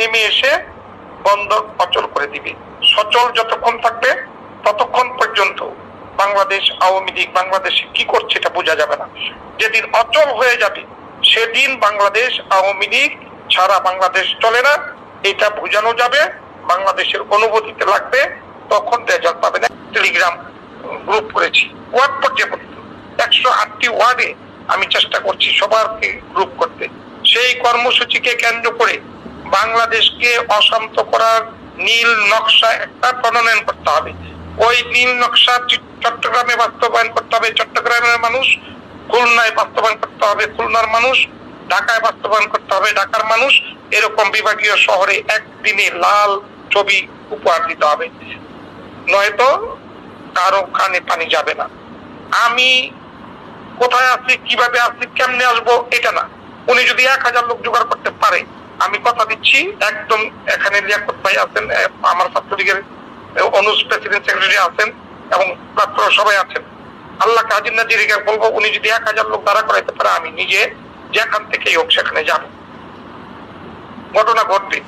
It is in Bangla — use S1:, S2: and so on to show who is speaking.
S1: নেমে এসে বন্দর অচল করে দিবে। সচল যতক্ষণ থাকবে ততক্ষণ পর্যন্ত বাংলাদেশ আওয়ামী লীগ বাংলাদেশে কি করছে এটা বোঝা যাবে না। যেদিন অচল হয়ে যাবে সেদিন বাংলাদেশ আওয়ামী লীগ ছাড়া বাংলাদেশ চলে না, এটা বোঝানো যাবে। বাংলাদেশের অনুভূতিতে লাগবে, তখন রেজাল্ট পাবে না। টেলিগ্রাম গ্রুপ করেছি ওয়ার্ড পর্যায়ে, 108টি ওয়ার্ডে আমি চেষ্টা করছি সবারকে গ্রুপ করতে। সেই কর্মসূচিকে কেন্দ্র করে বাংলাদেশকে অশান্ত করার নীল নকশা একটা প্রণয়ন করতে হবে। ওই নীল নকশা চট্টগ্রামে বাস্তবায়ন করতে হবে চট্টগ্রামের মানুষ, খুলনায় বাস্তবায়ন করতে হবে খুলনার মানুষ, ঢাকায় বাস্তবায়ন করতে হবে ঢাকার মানুষ। এরকম বিভাগীয় শহরে একদিনে লাল ছবি উপহার দিতে হবে, নয়তো কারো কানে পানি যাবে না। আমি কোথায় আছি, কিভাবে আছি, কেমনে আসবো এটা না। উনি যদি 1000 লোক জোগাড় করতে পারে, আমি কথা দিচ্ছি একদম, এখানে লিয়াকত ভাই আছেন, আমার ছাত্রলীগের অনুজ প্রেসিডেন্ট সেক্রেটারি আছেন এবং সবাই আছেন। আল্লাহকে হাজির নাজির বলবো, উনি যদি 1000 লোক দাঁড়া করাইতে পারে, আমি নিজে যেখান থেকেই হোক সেখানে যাব, ঘটনা ঘটবে।